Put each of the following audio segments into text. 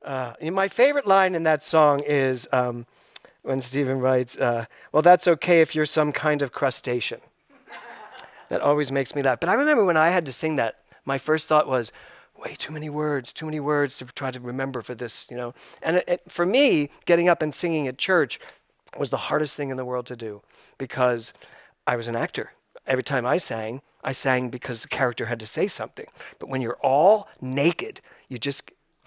My favorite line in that song is when Stephen writes, well, that's okay if you're some kind of crustacean. That always makes me laugh. But I remember when I had to sing that, my first thought was, way too many words to try to remember for this, you know. And for me, getting up and singing at church was the hardest thing in the world to do because I was an actor. Every time I sang because the character had to say something. But when you're all naked,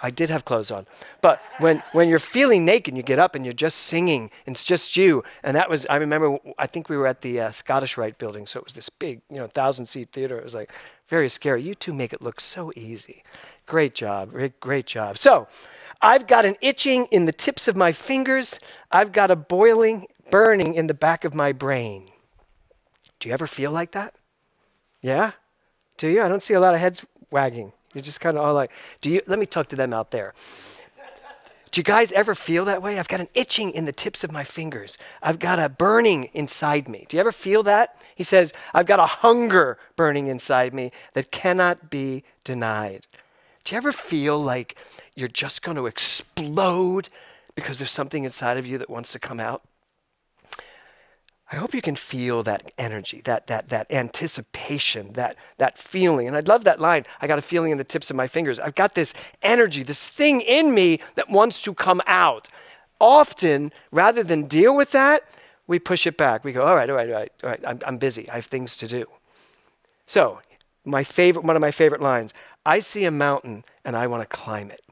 I did have clothes on. But when you're feeling naked, you get up and you're just singing, and it's just you. And that was, I remember, I think we were at the Scottish Rite building, so it was this big, 1,000-seat theater. It was like very scary. You two make it look so easy. Great job, Rick, great job. So I've got an itching in the tips of my fingers. I've got a burning in the back of my brain. Do you ever feel like that? Yeah? Do you? I don't see a lot of heads wagging. You're just kind of all like, let me talk to them out there. Do you guys ever feel that way? I've got an itching in the tips of my fingers. I've got a burning inside me. Do you ever feel that? He says, I've got a hunger burning inside me that cannot be denied. Do you ever feel like you're just going to explode because there's something inside of you that wants to come out? I hope you can feel that energy, that anticipation, that feeling. And I love that line, I got a feeling in the tips of my fingers. I've got this energy, this thing in me that wants to come out. Often, rather than deal with that, we push it back. We go, all right, I'm busy. I have things to do. So, one of my favorite lines, I see a mountain and I want to climb it.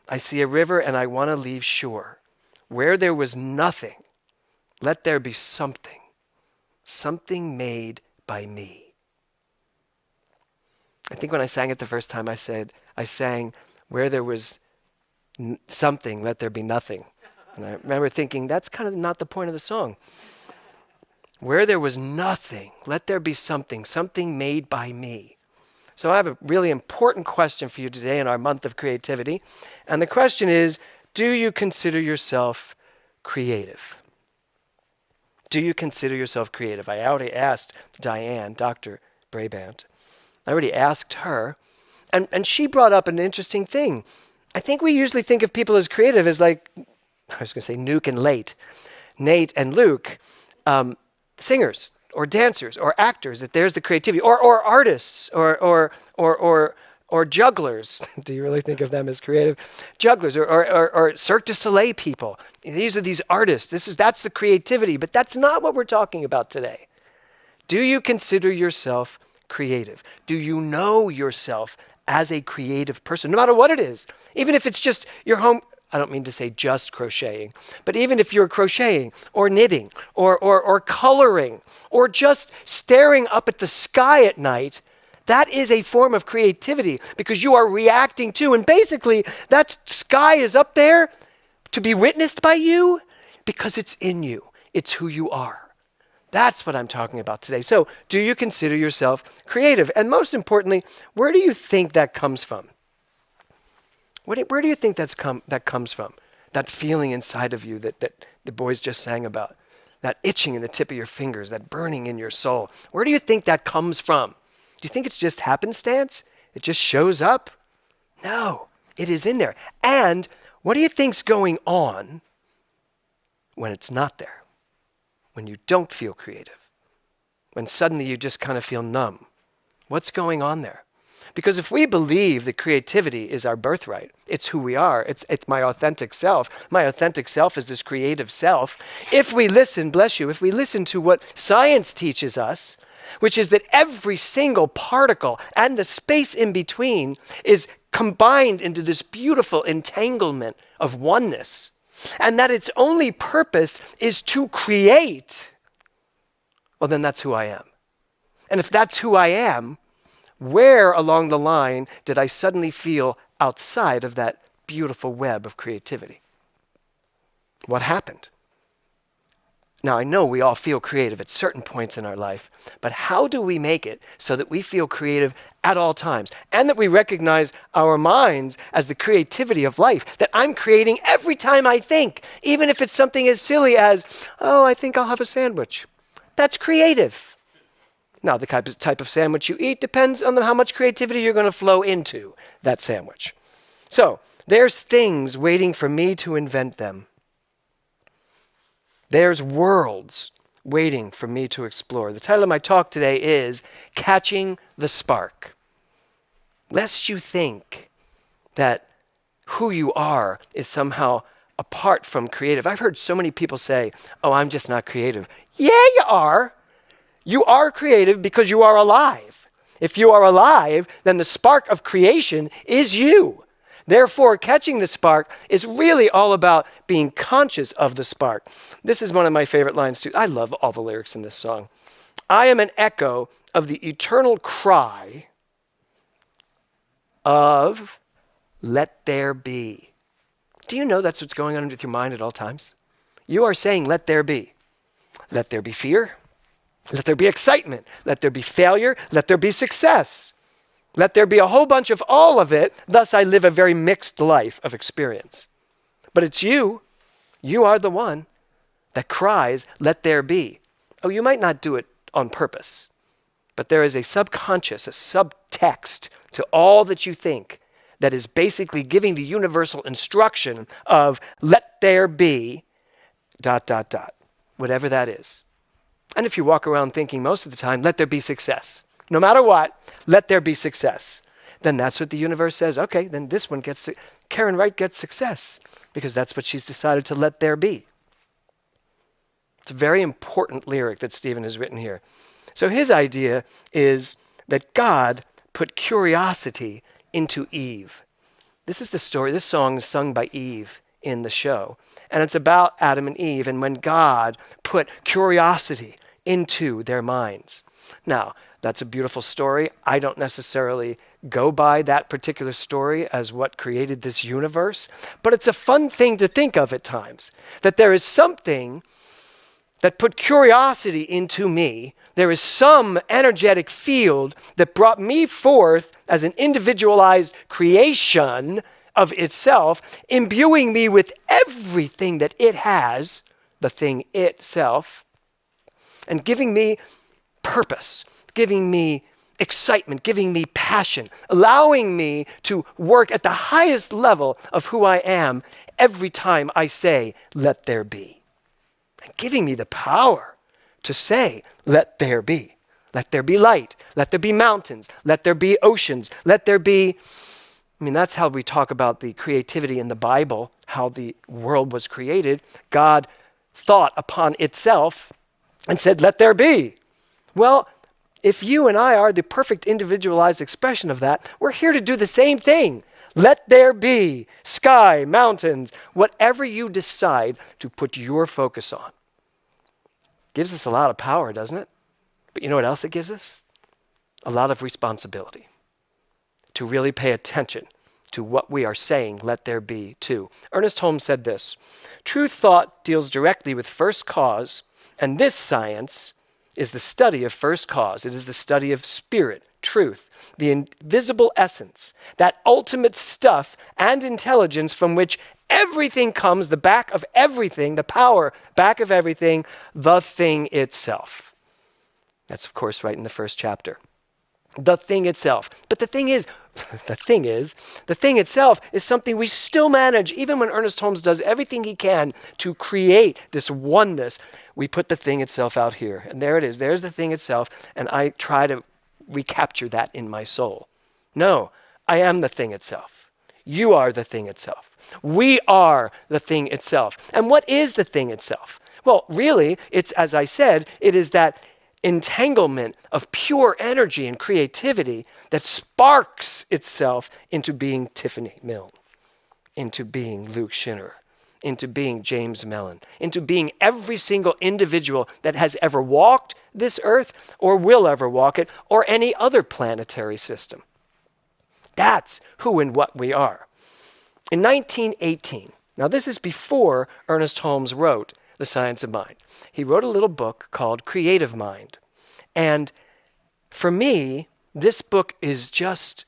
I see a river and I want to leave shore. Where there was nothing, let there be something made by me. I think when I sang it the first time, I sang, where there was something, let there be nothing. And I remember thinking, that's kind of not the point of the song. Where there was nothing, let there be something made by me. So I have a really important question for you today in our month of creativity. And the question is, do you consider yourself creative? Do you consider yourself creative? I already asked Diane, Dr. Brabant. I already asked her, and she brought up an interesting thing. I think we usually think of people as creative as like, I was going to say Nate and Luke, singers or dancers or actors, that there's the creativity, or artists or jugglers. Do you really think of them as creative? Jugglers or Cirque du Soleil people. These are these artists. That's the creativity, but that's not what we're talking about today. Do you consider yourself creative? Do you know yourself as a creative person, no matter what it is? Even if it's just your home, I don't mean to say just crocheting, but even if you're crocheting or knitting or coloring or just staring up at the sky at night, that is a form of creativity because you are reacting to, and basically that sky is up there to be witnessed by you because it's in you. It's who you are. That's what I'm talking about today. So, do you consider yourself creative? And most importantly, where do you think that comes from? Where do you think that comes from? That feeling inside of you that the boys just sang about. That itching in the tip of your fingers, that burning in your soul. Where do you think that comes from? Do you think it's just happenstance? It just shows up? No, it is in there. And what do you think's going on when it's not there? When you don't feel creative? When suddenly you just kind of feel numb? What's going on there? Because if we believe that creativity is our birthright, it's who we are, it's my authentic self. My authentic self is this creative self. If we listen, bless you, if we listen to what science teaches us, which is that every single particle and the space in between is combined into this beautiful entanglement of oneness, and that its only purpose is to create, well, then that's who I am. And if that's who I am, where along the line did I suddenly feel outside of that beautiful web of creativity? What happened? Now, I know we all feel creative at certain points in our life, but how do we make it so that we feel creative at all times and that we recognize our minds as the creativity of life, that I'm creating every time I think, even if it's something as silly as, oh, I think I'll have a sandwich. That's creative. Now, the type of sandwich you eat depends on how much creativity you're going to flow into that sandwich. So there's things waiting for me to invent them. There's worlds waiting for me to explore. The title of my talk today is Catching the Spark. Lest you think that who you are is somehow apart from creative. I've heard so many people say, oh, I'm just not creative. Yeah, you are. You are creative because you are alive. If you are alive, then the spark of creation is you. Therefore, catching the spark is really all about being conscious of the spark. This is one of my favorite lines too. I love all the lyrics in this song. I am an echo of the eternal cry of let there be. Do you know that's what's going on with your mind at all times? You are saying, let there be. Let there be fear. Let there be excitement. Let there be failure. Let there be success. Let there be a whole bunch of all of it. Thus, I live a very mixed life of experience. But it's you. You are the one that cries, let there be. Oh, you might not do it on purpose, but there is a subconscious, a subtext to all that you think that is basically giving the universal instruction of let there be ... whatever that is. And if you walk around thinking most of the time, let there be success. No matter what, let there be success. Then that's what the universe says. Okay, then this one gets, Karen Wright gets success because that's what she's decided to let there be. It's a very important lyric that Stephen has written here. So his idea is that God put curiosity into Eve. This is the story. This song is sung by Eve in the show. And it's about Adam and Eve and when God put curiosity into their minds. Now, that's a beautiful story. I don't necessarily go by that particular story as what created this universe, but it's a fun thing to think of at times, that there is something that put curiosity into me. There is some energetic field that brought me forth as an individualized creation of itself, imbuing me with everything that it has, the thing itself, and giving me purpose, giving me excitement, giving me passion, allowing me to work at the highest level of who I am every time I say, let there be. And giving me the power to say, let there be. Let there be light. Let there be mountains. Let there be oceans. Let there be... that's how we talk about the creativity in the Bible, how the world was created. God thought upon itself and said, let there be. Well, if you and I are the perfect individualized expression of that, we're here to do the same thing. Let there be sky, mountains, whatever you decide to put your focus on. Gives us a lot of power, doesn't it? But you know what else it gives us? A lot of responsibility. To really pay attention to what we are saying, let there be too. Ernest Holmes said this, true thought deals directly with first cause, and this science is the study of first cause. It is the study of spirit, truth, the invisible essence, that ultimate stuff and intelligence from which everything comes, the back of everything, the power back of everything, the thing itself. That's, of course, right in the first chapter. The thing itself. But the thing itself is something we still manage, even when Ernest Holmes does everything he can to create this oneness. We put the thing itself out here. And there it is. There's the thing itself. And I try to recapture that in my soul. No, I am the thing itself. You are the thing itself. We are the thing itself. And what is the thing itself? Well, really, it's, as I said, it is that entanglement of pure energy and creativity that sparks itself into being Tiffany Milne, into being Luke Schinner, into being James Mellon, into being every single individual that has ever walked this earth or will ever walk it or any other planetary system. That's who and what we are. In 1918, now this is before Ernest Holmes wrote The Science of Mind. He wrote a little book called Creative Mind. And for me, this book is just,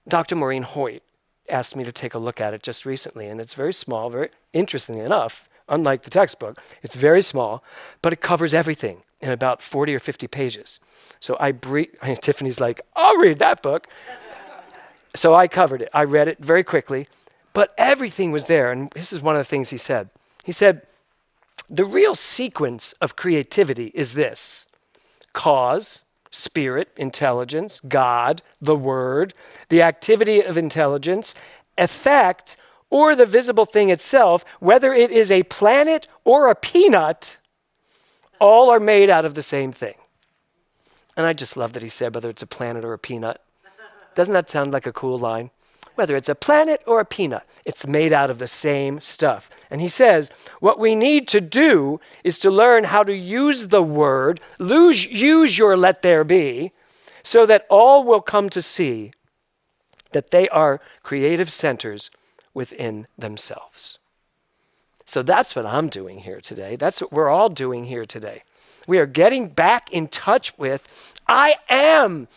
Dr. Maureen Hoyt asked me to take a look at it just recently, and it's very small, very interestingly enough, unlike the textbook, it's very small, but it covers everything in about 40 or 50 pages. So Tiffany's like, I'll read that book. So I covered it. I read it very quickly, but everything was there. And this is one of the things he said. He said, the real sequence of creativity is this: cause, spirit, intelligence, God, the word, the activity of intelligence, effect, or the visible thing itself, whether it is a planet or a peanut, all are made out of the same thing. And I just love that he said whether it's a planet or a peanut. Doesn't that sound like a cool line? Whether it's a planet or a peanut, it's made out of the same stuff. And he says, what we need to do is to learn how to use the word, use your let there be, so that all will come to see that they are creative centers within themselves. So that's what I'm doing here today. That's what we're all doing here today. We are getting back in touch with, I am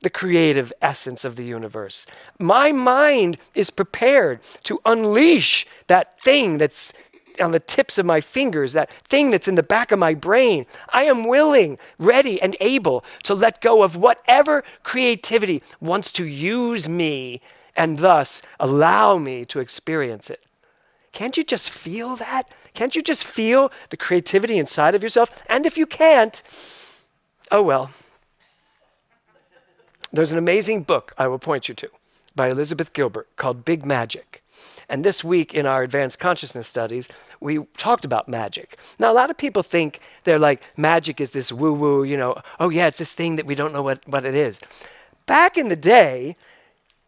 the creative essence of the universe. My mind is prepared to unleash that thing that's on the tips of my fingers, that thing that's in the back of my brain. I am willing, ready, and able to let go of whatever creativity wants to use me and thus allow me to experience it. Can't you just feel that? Can't you just feel the creativity inside of yourself? And if you can't, oh well. There's an amazing book I will point you to by Elizabeth Gilbert called Big Magic. And this week in our advanced consciousness studies, we talked about magic. Now, a lot of people think they're like, magic is this woo-woo, oh yeah, it's this thing that we don't know what it is. Back in the day,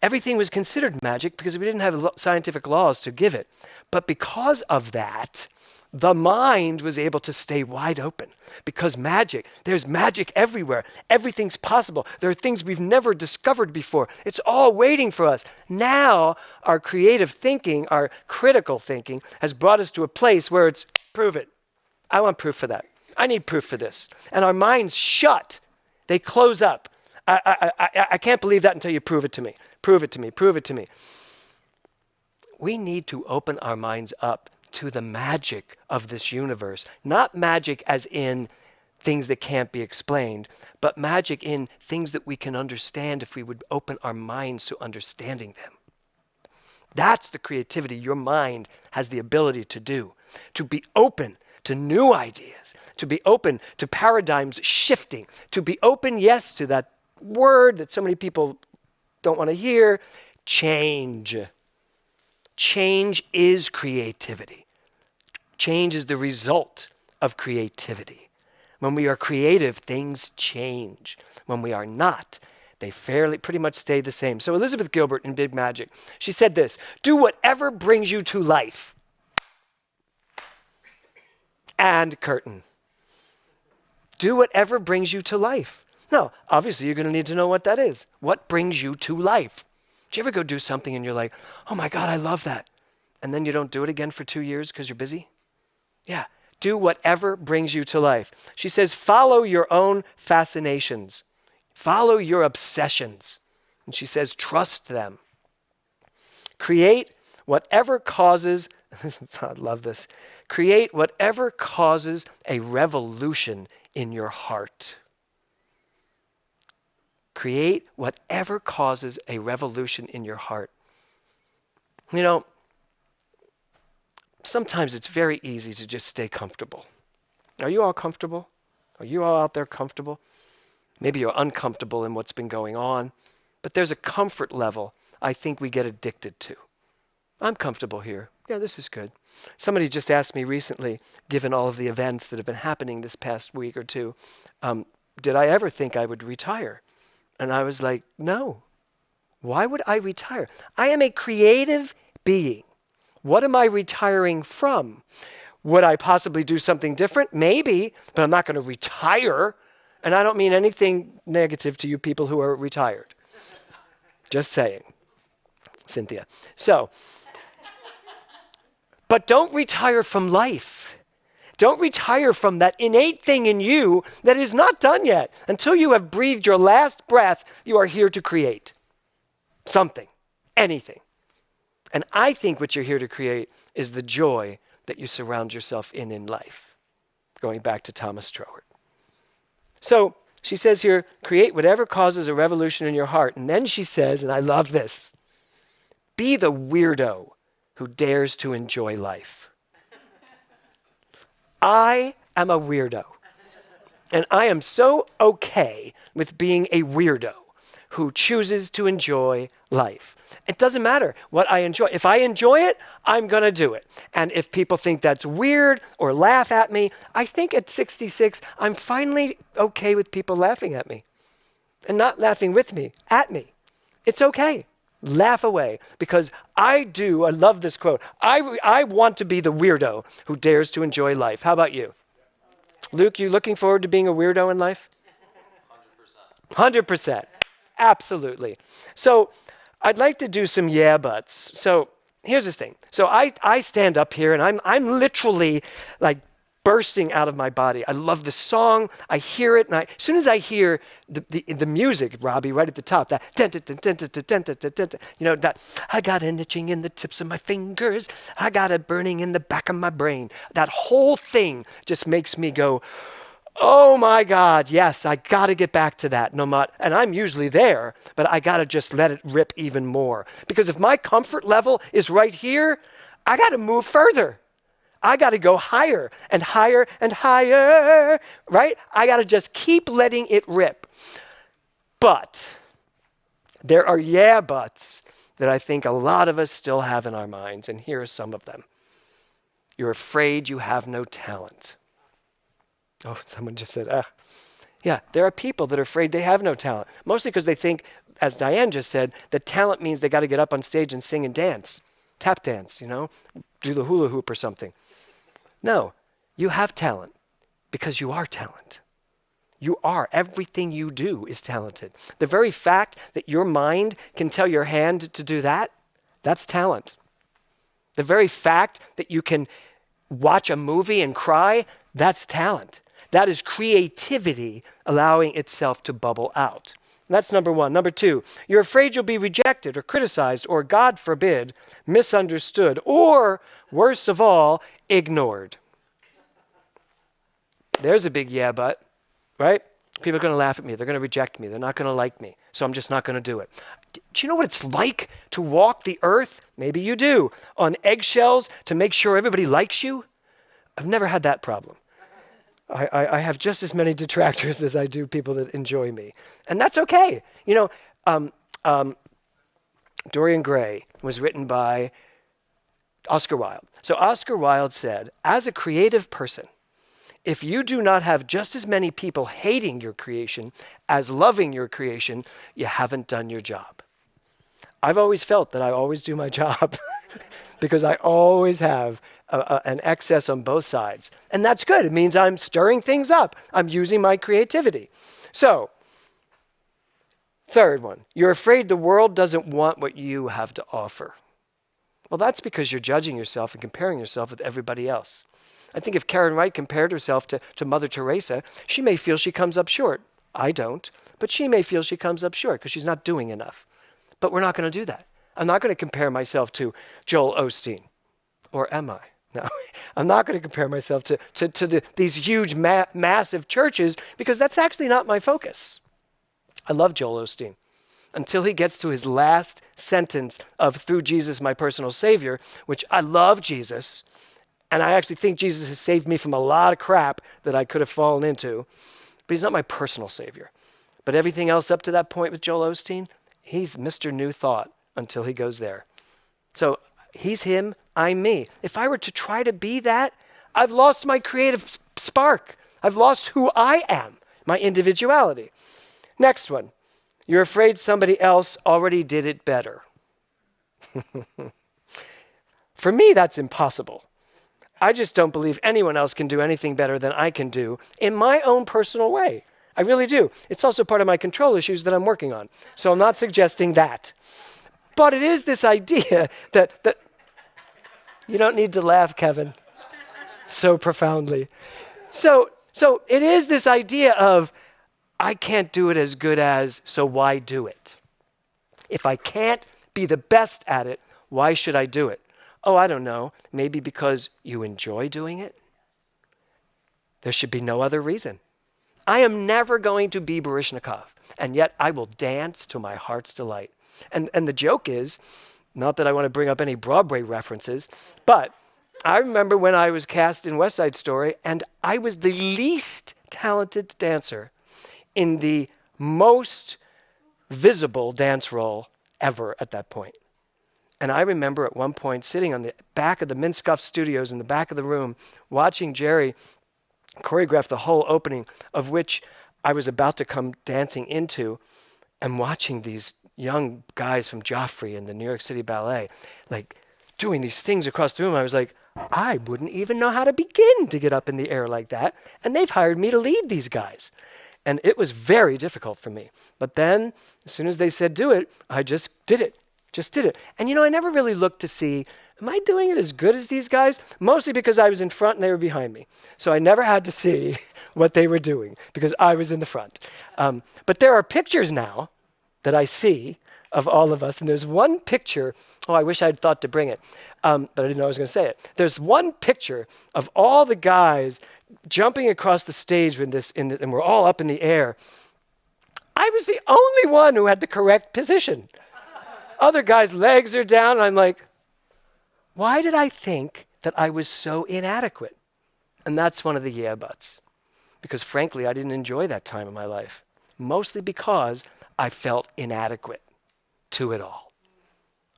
everything was considered magic because we didn't have scientific laws to give it. But because of that, the mind was able to stay wide open because there's magic everywhere. Everything's possible. There are things we've never discovered before. It's all waiting for us. Now, our creative thinking, our critical thinking has brought us to a place where it's, prove it. I want proof for that. I need proof for this. And our minds shut. They close up. I can't believe that until you prove it to me. Prove it to me. Prove it to me. We need to open our minds up to the magic of this universe. Not magic as in things that can't be explained, but magic in things that we can understand if we would open our minds to understanding them. That's the creativity your mind has the ability to do. To be open to new ideas, to be open to paradigms shifting, to be open, yes, to that word that so many people don't want to hear, change. Change is creativity. Change is the result of creativity. When we are creative, things change. When we are not, they pretty much stay the same. So Elizabeth Gilbert in Big Magic, she said this: do whatever brings you to life. And curtain. Do whatever brings you to life. Now, obviously, you're going to need to know what that is. What brings you to life? Do you ever go do something and you're like, oh my God, I love that. And then you don't do it again for 2 years because you're busy? Yeah. Do whatever brings you to life. She says, follow your own fascinations. Follow your obsessions. And she says, trust them. Create whatever causes, I love this, create whatever causes a revolution in your heart. Create whatever causes a revolution in your heart. Sometimes it's very easy to just stay comfortable. Are you all comfortable? Are you all out there comfortable? Maybe you're uncomfortable in what's been going on, but there's a comfort level I think we get addicted to. I'm comfortable here. Yeah, this is good. Somebody just asked me recently, given all of the events that have been happening this past week or two, did I ever think I would retire? And I was like, no. Why would I retire? I am a creative being. What am I retiring from? Would I possibly do something different? Maybe, but I'm not going to retire. And I don't mean anything negative to you people who are retired. Just saying, Cynthia. But don't retire from life. Don't retire from that innate thing in you that is not done yet. Until you have breathed your last breath, you are here to create something, anything. And I think what you're here to create is the joy that you surround yourself in life. Going back to Thomas Troward. So She says here, create whatever causes a revolution in your heart. And then she says, and I love this, be the weirdo who dares to enjoy life. I am a weirdo. And I am so okay with being a weirdo who chooses to enjoy life. It doesn't matter what I enjoy. If I enjoy it, I'm going to do it. And if people think that's weird or laugh at me, I think at 66, I'm finally okay with people laughing at me and not laughing with me, at me. It's okay. Laugh away, because I love this quote, I want to be the weirdo who dares to enjoy life. How about you? Luke, you looking forward to being a weirdo in life? 100%. 100%. Absolutely. So I'd like to do some yeah buts. So here's this thing. So I stand up here and I'm literally like bursting out of my body. I love the song. I hear it, and as soon as I hear the music, Robbie, right at the top, that that I got an itching in the tips of my fingers. I got it burning in the back of my brain. That whole thing just makes me go, oh my God, yes, I got to get back to that. And I'm usually there, but I got to just let it rip even more. Because if my comfort level is right here, I got to move further. I got to go higher and higher and higher, right? I got to just keep letting it rip. But there are yeah buts that I think a lot of us still have in our minds, and here are some of them. You're afraid you have no talent. Oh, someone just said, yeah, there are people that are afraid they have no talent, mostly because they think, as Diane just said, that talent means they got to get up on stage and sing and dance, tap dance, do the hula hoop or something. No, you have talent because you are talent. You are. Everything you do is talented. The very fact that your mind can tell your hand to do that, that's talent. The very fact that you can watch a movie and cry, that's talent. That is creativity allowing itself to bubble out. That's number one. Number two, you're afraid you'll be rejected or criticized or, God forbid, misunderstood or, worst of all, ignored. There's a big yeah but, right? People are going to laugh at me. They're going to reject me. They're not going to like me. So I'm just not going to do it. Do you know what it's like to walk the earth? Maybe you do. On eggshells to make sure everybody likes you? I've never had that problem. I have just as many detractors as I do people that enjoy me. And that's okay. Dorian Gray was written by Oscar Wilde. So Oscar Wilde said, as a creative person, if you do not have just as many people hating your creation as loving your creation, you haven't done your job. I've always felt that I always do my job because I always have an excess on both sides. And that's good. It means I'm stirring things up. I'm using my creativity. So, third one, you're afraid the world doesn't want what you have to offer. Well, that's because you're judging yourself and comparing yourself with everybody else. I think if Karen Wright compared herself to Mother Teresa, she may feel she comes up short. I don't, but she may feel she comes up short because she's not doing enough. But we're not going to do that. I'm not going to compare myself to Joel Osteen. Or am I? No, I'm not going to compare myself to these huge, massive churches because that's actually not my focus. I love Joel Osteen. Until he gets to his last sentence of through Jesus, my personal Savior, which I love Jesus, and I actually think Jesus has saved me from a lot of crap that I could have fallen into, but he's not my personal Savior. But everything else up to that point with Joel Osteen, he's Mr. New Thought until he goes there. So he's him, I'm me. If I were to try to be that, I've lost my creative spark. I've lost who I am, my individuality. Next one. You're afraid somebody else already did it better. For me, that's impossible. I just don't believe anyone else can do anything better than I can do in my own personal way. I really do. It's also part of my control issues that I'm working on. So I'm not suggesting that. But it is this idea that you don't need to laugh, Kevin, so profoundly. So it is this idea of, I can't do it as good as, so why do it? If I can't be the best at it, why should I do it? Oh, I don't know. Maybe because you enjoy doing it? There should be no other reason. I am never going to be Baryshnikov, and yet I will dance to my heart's delight. And the joke is, not that I want to bring up any Broadway references, but I remember when I was cast in West Side Story, and I was the least talented dancer in the most visible dance role ever at that point. And I remember at one point sitting on the back of the Minskoff Studios in the back of the room, watching Jerry choreograph the whole opening, of which I was about to come dancing into, and watching these young guys from Joffrey and the New York City Ballet, like doing these things across the room. I was like, I wouldn't even know how to begin to get up in the air like that. And they've hired me to lead these guys. And it was very difficult for me. But then, as soon as they said do it, I just did it. And I never really looked to see, am I doing it as good as these guys? Mostly because I was in front and they were behind me. So I never had to see what they were doing because I was in the front. But there are pictures now that I see of all of us. And there's one picture, I wish I'd thought to bring it, but I didn't know I was going to say it. There's one picture of all the guys jumping across the stage and we're all up in the air. I was the only one who had the correct position. Other guys' legs are down, and I'm like, why did I think that I was so inadequate? And that's one of the yeah buts. Because frankly, I didn't enjoy that time in my life. Mostly because I felt inadequate to it all.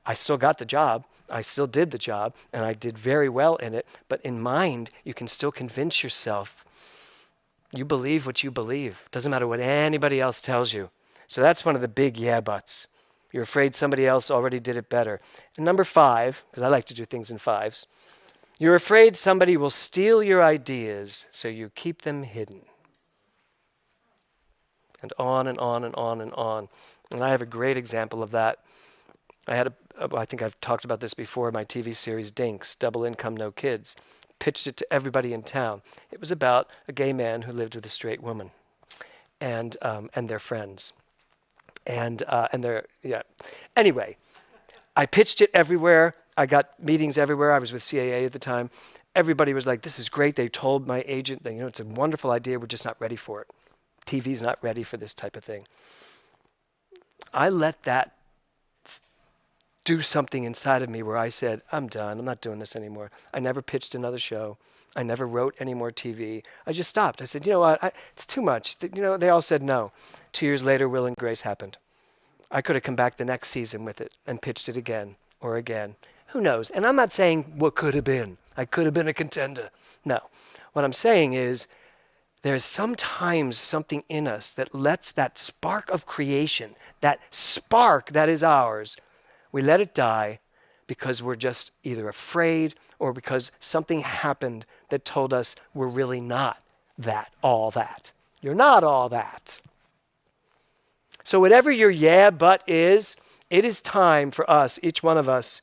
I still got the job. I still did the job, and I did very well in it. But in mind, you can still convince yourself you believe what you believe. Doesn't matter what anybody else tells you. So that's one of the big yeah buts. You're afraid somebody else already did it better. And number 5, because I like to do things in 5s, you're afraid somebody will steal your ideas, so you keep them hidden. And on and on and on and on. And I have a great example of that. I think I've talked about this before, my TV series Dinks, Double Income, No Kids. Pitched it to everybody in town. It was about a gay man who lived with a straight woman and their friends. Anyway, I pitched it everywhere. I got meetings everywhere. I was with CAA at the time. Everybody was like, this is great. They told my agent that, it's a wonderful idea. We're just not ready for it. TV's not ready for this type of thing. I let that do something inside of me where I said, I'm done. I'm not doing this anymore. I never pitched another show. I never wrote any more TV. I just stopped. I said, you know what? It's too much. They all said no. 2 years later, Will and Grace happened. I could have come back the next season with it and pitched it again or again. Who knows? And I'm not saying what could have been. I could have been a contender. No. What I'm saying is there's sometimes something in us that lets that spark of creation, that spark that is ours, we let it die because we're just either afraid or because something happened that told us we're really not all that. You're not all that. So whatever your yeah but is, it is time for us, each one of us,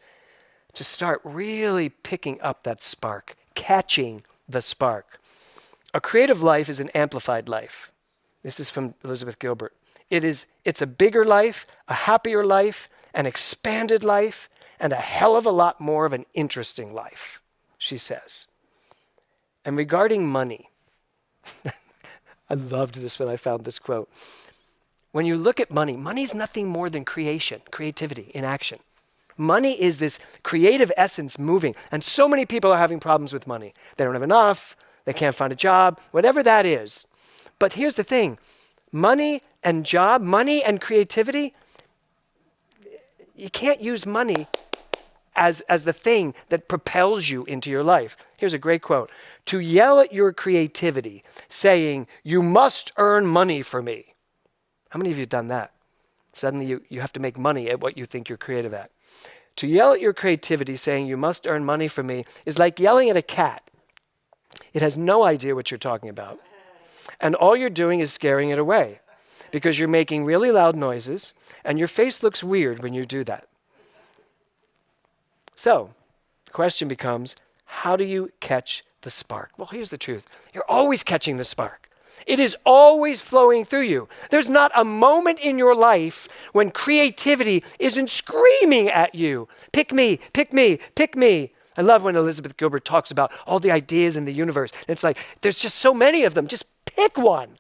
to start really picking up that spark, catching the spark. A creative life is an amplified life. This is from Elizabeth Gilbert. It's a bigger life, a happier life, an expanded life, and a hell of a lot more of an interesting life, she says. And regarding money, I loved this when I found this quote. When you look at money, money's nothing more than creativity in action. Money is this creative essence moving, and so many people are having problems with money. They don't have enough, they can't find a job, whatever that is. But here's the thing, money and job, money and creativity, you can't use money as the thing that propels you into your life. Here's a great quote. To yell at your creativity, saying, you must earn money for me. How many of you have done that? Suddenly you have to make money at what you think you're creative at. To yell at your creativity, saying, you must earn money for me, is like yelling at a cat. It has no idea what you're talking about. And all you're doing is scaring it away because you're making really loud noises and your face looks weird when you do that. So, the question becomes, how do you catch the spark? Well, here's the truth. You're always catching the spark. It is always flowing through you. There's not a moment in your life when creativity isn't screaming at you. Pick me, pick me, pick me. I love when Elizabeth Gilbert talks about all the ideas in the universe. It's like, there's just so many of them. Just pick one.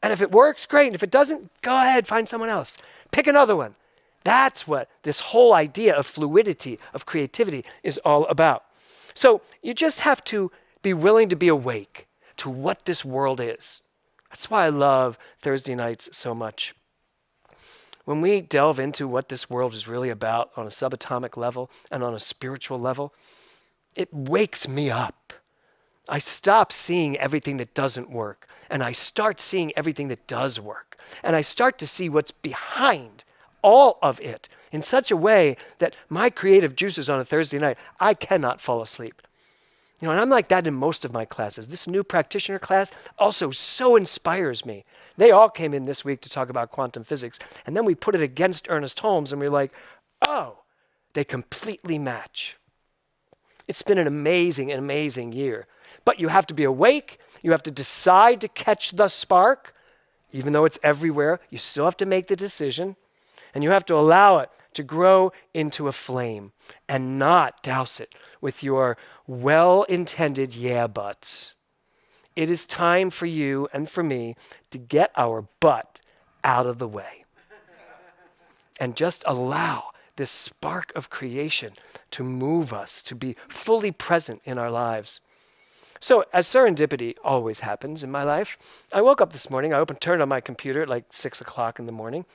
And if it works, great. And if it doesn't, go ahead, find someone else. Pick another one. That's what this whole idea of fluidity, of creativity is all about. So you just have to be willing to be awake to what this world is. That's why I love Thursday nights so much. When we delve into what this world is really about on a subatomic level and on a spiritual level, it wakes me up. I stop seeing everything that doesn't work, and I start seeing everything that does work. And I start to see what's behind all of it in such a way that my creative juices on a Thursday night, I cannot fall asleep. And I'm like that in most of my classes. This new practitioner class also so inspires me. They all came in this week to talk about quantum physics, and then we put it against Ernest Holmes, and we're like, oh, they completely match. It's been an amazing year. But you have to be awake. You have to decide to catch the spark. Even though it's everywhere, you still have to make the decision. And you have to allow it to grow into a flame and not douse it with your well-intended yeah buts. It is time for you and for me to get our butt out of the way and just allow this spark of creation to move us, to be fully present in our lives. So as serendipity always happens in my life, I woke up this morning, turned on my computer at like 6 o'clock in the morning.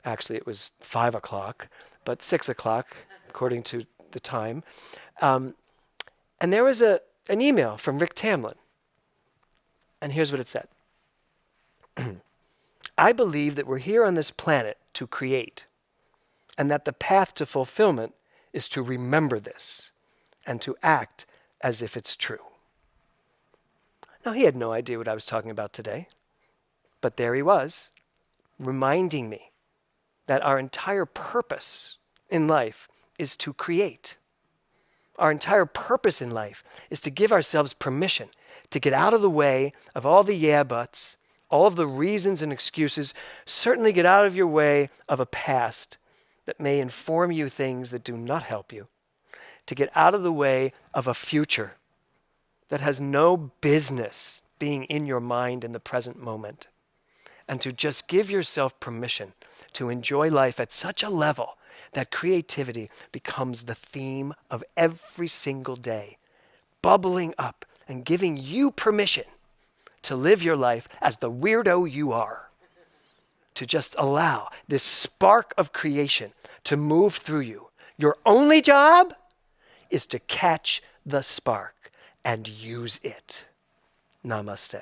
Actually, it was 5 o'clock, but 6 o'clock, according to the time. And there was an email from Rick Tamlin. And here's what it said. I believe that we're here on this planet to create, and that the path to fulfillment is to remember this and to act as if it's true. Now, he had no idea what I was talking about today, but there he was, reminding me that our entire purpose in life is to create. Our entire purpose in life is to give ourselves permission to get out of the way of all the yeah buts, all of the reasons and excuses. Certainly get out of your way of a past that may inform you things that do not help you. To get out of the way of a future that has no business being in your mind in the present moment. And to just give yourself permission to enjoy life at such a level that creativity becomes the theme of every single day, bubbling up and giving you permission to live your life as the weirdo you are. To just allow this spark of creation to move through you. Your only job is to catch the spark and use it. Namaste.